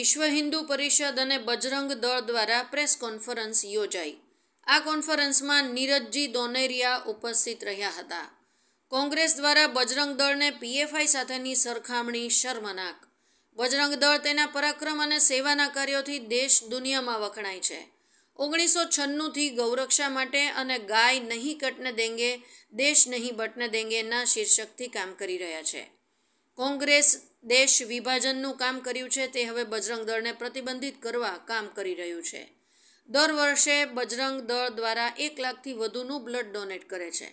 વિશ્વ હિન્દુ પરિષદ અને બજરંગ દળ દ્વારા પ્રેસ કોન્ફરન્સ યોજાઈ। આ કોન્ફરન્સમાં નીરજજી દોનેરિયા ઉપસ્થિત રહ્યા હતા। કોંગ્રેસ દ્વારા બજરંગ દળને પીએફઆઈ સાથેની સરખામણી શર્મનાક। બજરંગ દળ તેના પરાક્રમ અને સેવાના કાર્યોથી દેશ દુનિયામાં વખણાય છે। 1996થી ગૌરક્ષા માટે અને ગાય નહીં કટને દેંગે દેશ નહીં બટને દેંગેના શીર્ષકથી કામ કરી રહ્યા છે। કોંગ્રેસ દેશ વિભાજનનું કામ કર્યું છે, તે હવે બજરંગ દળને પ્રતિબંધિત કરવા કામ કરી રહ્યું છે। દર વર્ષે બજરંગ દળ દ્વારા 1 લાખથી વધુનું બ્લડ ડોનેટ કરે છે।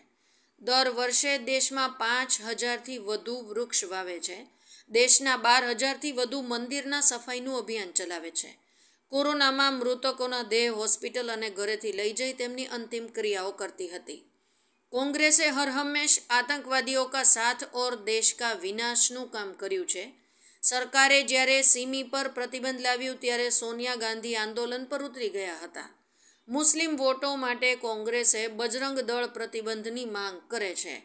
દર વર્ષે દેશમાં 5000થી વધુ વૃક્ષ વાવે છે। દેશના 12000થી વધુ મંદિરના સફાઈનું અભિયાન ચલાવે છે। કોરોનામાં મૃતકોના દેહ હોસ્પિટલ અને ઘરેથી લઈ જઈ તેમની અંતિમ ક્રિયાઓ કરતી હતી। કોંગ્રેસે હર હંમેશ आतंकवादियों का साथ और देश का विनाशનું કામ કર્યું છે। સરકારે જ્યારે સિમી પર પ્રતિબંધ લાવ્યું ત્યારે સોનિયા ગાંધી આંદોલન પર ઉતરી ગયા હતા। મુસ્લિમ વોટો માટે કોંગ્રેસે બજરંગ દળ પ્રતિબંધની માંગ કરે છે।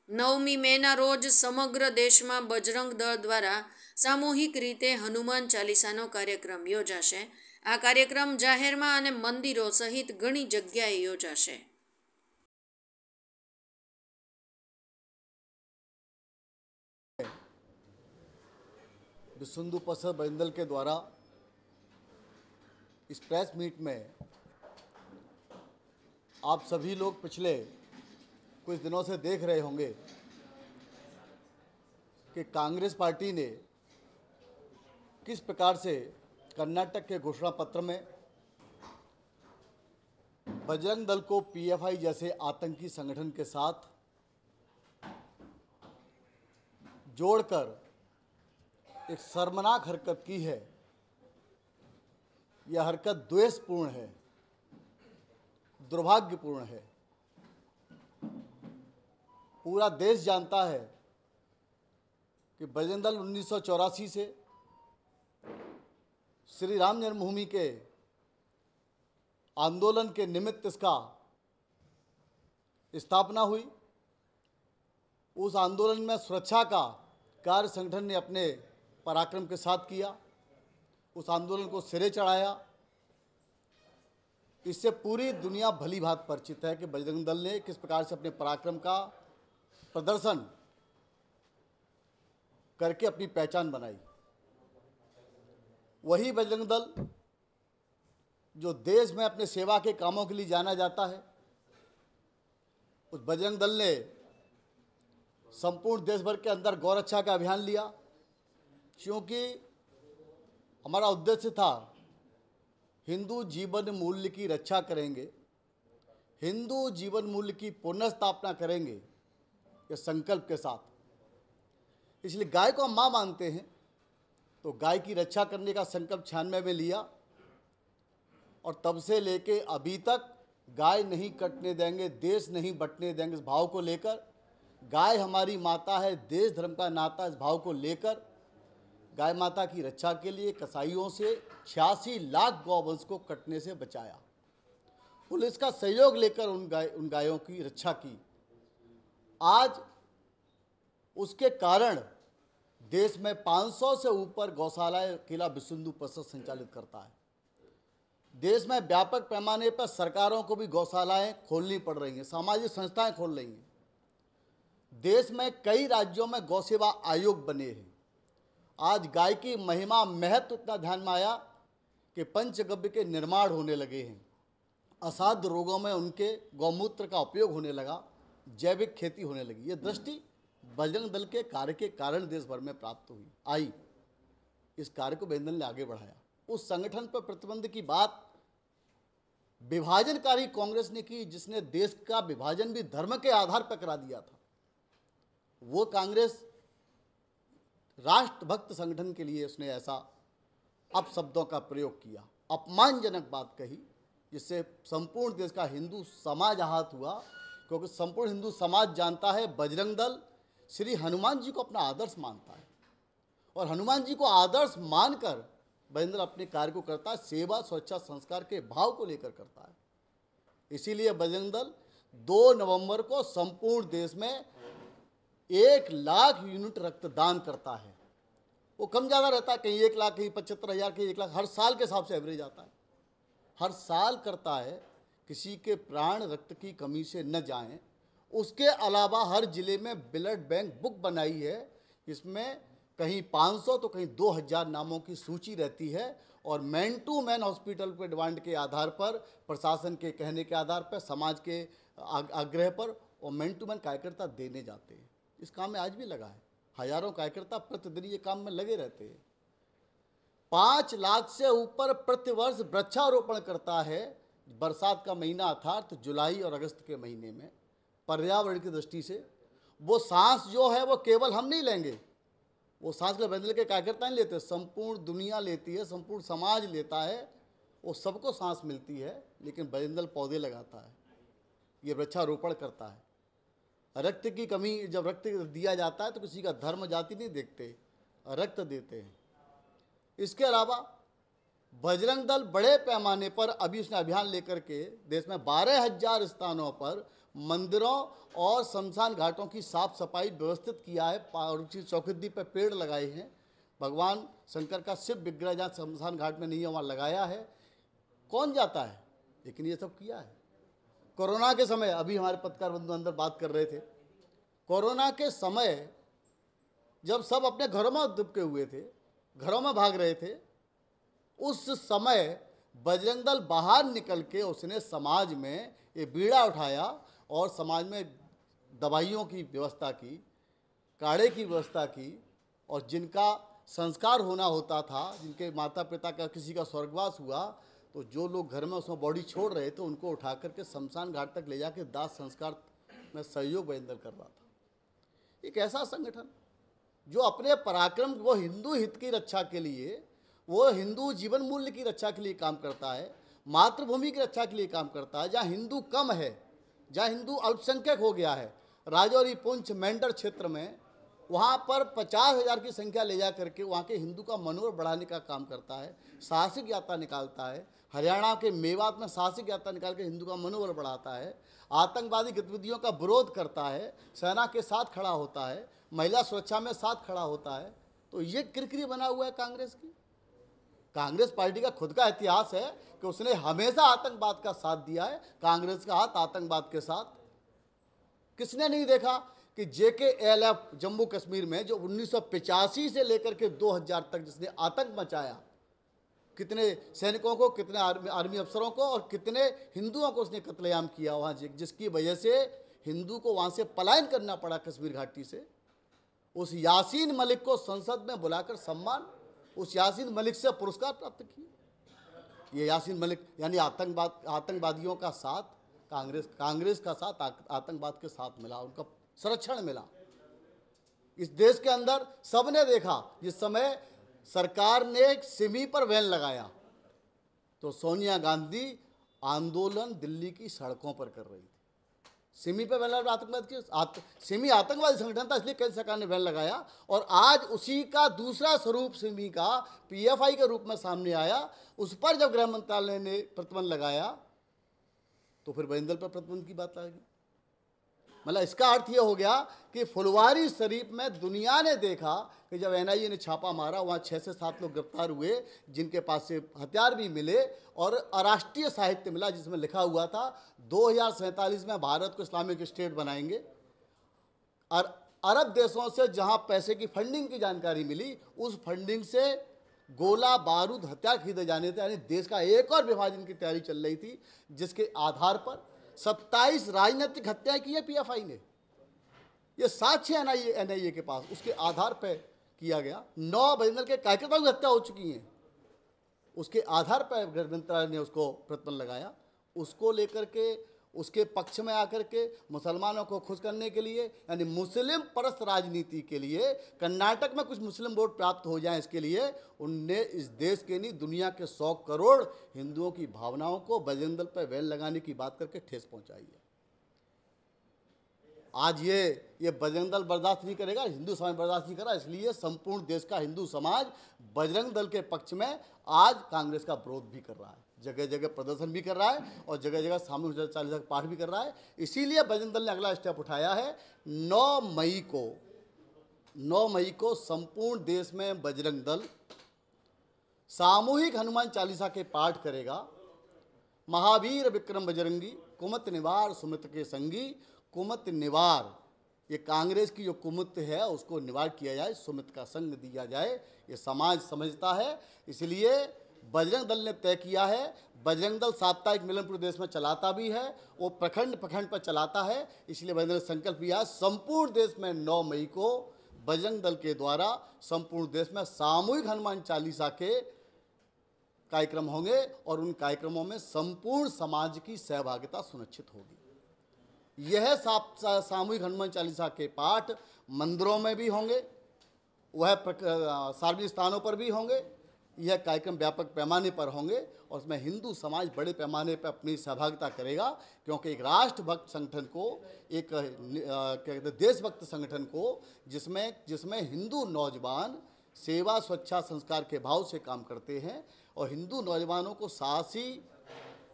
9મી મેના રોજ સમગ્ર દેશમાં બજરંગ દળ દ્વારા સામૂહિક રીતે હનુમાન ચાલીસાનો કાર્યક્રમ યોજાશે। આ કાર્યક્રમ જાહેરમાં અને મંદિરો સહિત ઘણી જગ્યાએ યોજાશે। विश्व हिंदू परिषद बजरंग दल के द्वारा इस प्रेस मीट में आप सभी लोग पिछले कुछ दिनों से देख रहे होंगे कि कांग्रेस पार्टी ने किस प्रकार से कर्नाटक के घोषणा पत्र में बजरंग दल को पीएफआई जैसे आतंकी संगठन के साथ जोड़कर एक शर्मनाक हरकत की है। यह हरकत द्वेषपूर्ण है, दुर्भाग्यपूर्ण है। पूरा देश जानता है कि बजरंग दल 1984 से श्री राम जन्मभूमि के आंदोलन के निमित्त इसका स्थापना हुई। उस आंदोलन में सुरक्षा का कार्य संगठन ने अपने पराक्रम के साथ किया, उस आंदोलन को सिरे चढ़ाया। इससे पूरी दुनिया भली भांति परिचित है कि बजरंग दल ने किस प्रकार से अपने पराक्रम का प्रदर्शन करके अपनी पहचान बनाई। वही बजरंग दल जो देश में अपने सेवा के कामों के लिए जाना जाता है, उस बजरंग दल ने संपूर्ण देश भर के अंदर गौरक्षा का अभियान लिया, क्योंकि हमारा उद्देश्य था हिंदू जीवन मूल्य की रक्षा करेंगे, हिंदू जीवन मूल्य की पुनर्स्थापना करेंगे, ये संकल्प के साथ। इसलिए गाय को हम माँ मानते हैं, तो गाय की रक्षा करने का संकल्प 96 में लिया और तब से लेके अभी तक गाय नहीं कटने देंगे, देश नहीं बटने देंगे, इस भाव को लेकर, गाय हमारी माता है, देश धर्म का नाता, इस भाव को लेकर गाय माता की रक्षा के लिए कसाईयों से 86 लाख गौवंश को कटने से बचाया। पुलिस का सहयोग लेकर उन गायों की रक्षा की। आज उसके कारण देश में 500 से ऊपर गौशालाएं अकेला विश्व हिंदू परिषद संचालित करता है। देश में व्यापक पैमाने पर सरकारों को भी गौशालाएं खोलनी पड़ रही हैं, सामाजिक संस्थाएं खोल रही हैं। देश में कई राज्यों में गौसेवा आयोग बने हैं। आज गाय की महिमा महत्व इतना ध्यान में आया कि पंचगव्य के निर्माण होने लगे हैं, असाध्य रोगों में उनके गौमूत्र का उपयोग होने लगा, जैविक खेती होने लगी। ये दृष्टि बजरंग दल के कार्य के कारण देश भर में प्राप्त हुई आई। इस कार्य को बजरंग दल ने आगे बढ़ाया। उस संगठन पर प्रतिबंध की बात विभाजनकारी कांग्रेस ने की, जिसने देश का विभाजन भी धर्म के आधार पर करा दिया था। वो कांग्रेस राष्ट्रभक्त संगठन के लिए उसने ऐसा अपशब्दों का प्रयोग किया, अपमानजनक बात कही, जिससे संपूर्ण देश का हिंदू समाज आहत हुआ। क्योंकि संपूर्ण हिंदू समाज जानता है बजरंग दल श्री हनुमान जी को अपना आदर्श मानता है, और हनुमान जी को आदर्श मानकर बजरंग दल अपने कार्य को करता है, सेवा सुरक्षा संस्कार के भाव को लेकर करता है। इसीलिए बजरंग दल 2 नवंबर को संपूर्ण देश में 1 लाख यूनिट रक्तदान करता है। वो कम ज़्यादा रहता है, कहीं 1 लाख, कहीं 75,000, कहीं 1 लाख, हर साल के हिसाब से एवरेज आता है। हर साल करता है, किसी के प्राण रक्त की कमी से न जाएं। उसके अलावा हर ज़िले में ब्लड बैंक बुक बनाई है, इसमें कहीं 500 तो कहीं 2000 नामों की सूची रहती है, और मैन टू मैन हॉस्पिटल के डिमांड के आधार पर, प्रशासन के कहने के आधार पर, समाज के आग्रह पर, और मैन टू मैन कार्यकर्ता देने जाते हैं। इस काम में आज भी लगा है, हजारों कार्यकर्ता प्रतिदिन ये काम में लगे रहते हैं। 5 लाख से ऊपर प्रतिवर्ष वृक्षारोपण करता है बरसात का महीना अर्थात जुलाई और अगस्त के महीने में। पर्यावरण की दृष्टि से वो सांस जो है वो केवल हम नहीं लेंगे, वो सांस के बदले के कार्यकर्ता नहीं लेते, संपूर्ण दुनिया लेती है, संपूर्ण समाज लेता है, वो सबको सांस मिलती है। लेकिन बजरंग दल पौधे लगाता है, ये वृक्षारोपण करता है। रक्त की कमी, जब रक्त दिया जाता है तो किसी का धर्म जाति नहीं देखते, रक्त देते हैं। इसके अलावा बजरंग दल बड़े पैमाने पर अभी उसने अभियान लेकर के देश में 12,000 स्थानों पर मंदिरों और शमशान घाटों की साफ सफाई व्यवस्थित किया है। पारुचि चौखुद्दी पर पेड़ लगाए हैं, भगवान शंकर का शिव विग्रह जहाँ शमशान घाट में नहीं है वहाँ लगाया है। कौन जाता है, लेकिन ये सब किया है। कोरोना के समय, अभी हमारे पत्रकार बंधु अंदर बात कर रहे थे, कोरोना के समय जब सब अपने घरों में दुबके हुए थे, घरों में भाग रहे थे, उस समय बजरंग दल बाहर निकल के उसने समाज में ये बीड़ा उठाया और समाज में दवाइयों की व्यवस्था की, काढ़े की व्यवस्था की, और जिनका संस्कार होना होता था, जिनके माता पिता का किसी का स्वर्गवास हुआ, तो जो लोग घर में उसमें बॉडी छोड़ रहे थे उनको उठा करके शमशान घाट तक ले जाके दाह संस्कार में सहयोग बजरंग दल कर रहा था। एक ऐसा संगठन जो अपने पराक्रम, वो हिंदू हित की रक्षा के लिए, वो हिंदू जीवन मूल्य की रक्षा के लिए काम करता है, मातृभूमि की रक्षा के लिए काम करता है। जहाँ हिंदू कम है, जहाँ हिंदू अल्पसंख्यक हो गया है, राजौरी, पुंछ, मेंढर क्षेत्र में, वहाँ पर 50,000 की संख्या ले जा करके वहाँ के हिंदू का मनोबल बढ़ाने का काम करता है। साहसिक यात्रा निकालता है, हरियाणा के मेवात में साहसिक यात्रा निकाल के हिंदू का मनोबल बढ़ाता है, आतंकवादी गतिविधियों का विरोध करता है, सेना के साथ खड़ा होता है, महिला सुरक्षा में साथ खड़ा होता है। तो ये किरकिरी बना हुआ है कांग्रेस की। कांग्रेस पार्टी का खुद का इतिहास है कि उसने हमेशा आतंकवाद का साथ दिया है। कांग्रेस का हाथ आतंकवाद के साथ किसने नहीं देखा कि JKLF जम्मू कश्मीर में जो 1985 से लेकर के 2000 तक जिसने आतंक मचाया, कितने सैनिकों को, कितने आर्मी अफसरों को और कितने हिंदुओं को उसने कत्लेआम किया वहाँ, जिसकी वजह से हिंदू को वहाँ से पलायन करना पड़ा कश्मीर घाटी से। उस यासीन मलिक को संसद में बुलाकर सम्मान, उस यासीन मलिक से पुरस्कार प्राप्त किए। ये यासीन मलिक यानी आतंकवादियों का साथ कांग्रेस का साथ आतंकवाद के साथ मिला, उनका संरक्षण मिला। इस देश के अंदर सबने देखा, जिस समय सरकार ने सिमी पर बैन लगाया तो सोनिया गांधी आंदोलन दिल्ली की सड़कों पर कर रही थी। सिमी पे बैन लगा, आतंकवाद सिमी आतंकवादी संगठन था, इसलिए केंद्र सरकार ने बैन लगाया। और आज उसी का दूसरा स्वरूप सिमी का PFI के रूप में सामने आया। उस पर जब गृह मंत्रालय ने प्रतिबंध लगाया तो फिर बजरंग दल पर प्रतिबंध की बात आ गई। मतलब इसका अर्थ ये हो गया कि फुलवारी शरीफ में दुनिया ने देखा कि जब NIA ने छापा मारा, वहाँ 6 से 7 लोग गिरफ्तार हुए, जिनके पास से हथियार भी मिले और अराष्ट्रीय साहित्य मिला जिसमें लिखा हुआ था 2047 में भारत को इस्लामिक स्टेट बनाएंगे। और अरब देशों से जहाँ पैसे की फंडिंग की जानकारी मिली, उस फंडिंग से गोला बारूद हथियार खरीदे जाने थे, यानी देश का एक और विभाजन की तैयारी चल रही थी, जिसके आधार पर 27 राजनीतिक हत्याएं की है PFI ने। ये साक्ष्य NIA के पास, उसके आधार पर किया गया। 9 बजरंग दल के कार्यकर्ताओं की हत्या हो चुकी है, उसके आधार पर गृह मंत्रालय ने उसको प्रतिबंध लगाया। उसको लेकर के उसके पक्ष में आकर के मुसलमानों को खुश करने के लिए, यानी मुस्लिम परस्त राजनीति के लिए, कर्नाटक में कुछ मुस्लिम वोट प्राप्त हो जाएं, इसके लिए उनने इस देश के नहीं दुनिया के 100 करोड़ हिंदुओं की भावनाओं को बजरंग दल पर बैन लगाने की बात करके ठेस पहुंचाई है। आज ये बजरंग दल बर्दाश्त नहीं करेगा, हिंदू समाज बर्दाश्त नहीं करा, इसलिए संपूर्ण देश का हिंदू समाज बजरंग दल के पक्ष में आज कांग्रेस का विरोध भी कर रहा है, जगह जगह प्रदर्शन भी कर रहा है और जगह जगह सामूहिक चालीसा का पाठ भी कर रहा है। इसीलिए बजरंग दल ने अगला स्टेप उठाया है। 9 मई को 9 मई को संपूर्ण देश में बजरंग दल सामूहिक हनुमान चालीसा के पाठ करेगा। महावीर विक्रम बजरंगी, कुमत निवार सुमित के संगी। कुमत निवार, ये कांग्रेस की जो कुमत है उसको निवार किया जाए, सुमित का संग दिया जाए, ये समाज समझता है। इसलिए बजरंग दल ने तय किया है। बजरंग दल साप्ताहिक मिलन पूरे देश में चलाता भी है, वो प्रखंड प्रखंड पर चलाता है। इसलिए बजरंग दल संकल्प लिया संपूर्ण देश में 9 मई को बजरंग दल के द्वारा संपूर्ण देश में सामूहिक हनुमान चालीसा के कार्यक्रम होंगे और उन कार्यक्रमों में संपूर्ण समाज की सहभागिता सुनिश्चित होगी। यह सामूहिक हनुमान चालीसा के पाठ मंदिरों में भी होंगे, वह सार्वजनिक स्थानों पर भी होंगे। यह कार्यक्रम व्यापक पैमाने पर होंगे और उसमें हिंदू समाज बड़े पैमाने पर अपनी सहभागिता करेगा, क्योंकि एक राष्ट्रभक्त संगठन को, एक देशभक्त संगठन को, जिसमें हिंदू नौजवान सेवा स्वच्छता संस्कार के भाव से काम करते हैं और हिंदू नौजवानों को साहसी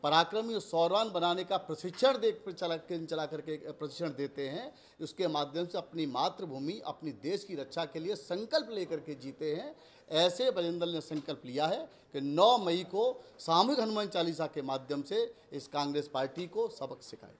पराक्रमी और सौरवान बनाने का प्रशिक्षण चला करके प्रशिक्षण देते हैं। उसके माध्यम से अपनी मातृभूमि, अपनी देश की रक्षा के लिए संकल्प लेकर के जीते हैं। ऐसे बजरंग दल ने संकल्प लिया है कि 9 मई को सामूहिक हनुमान चालीसा के माध्यम से इस कांग्रेस पार्टी को सबक सिखाए।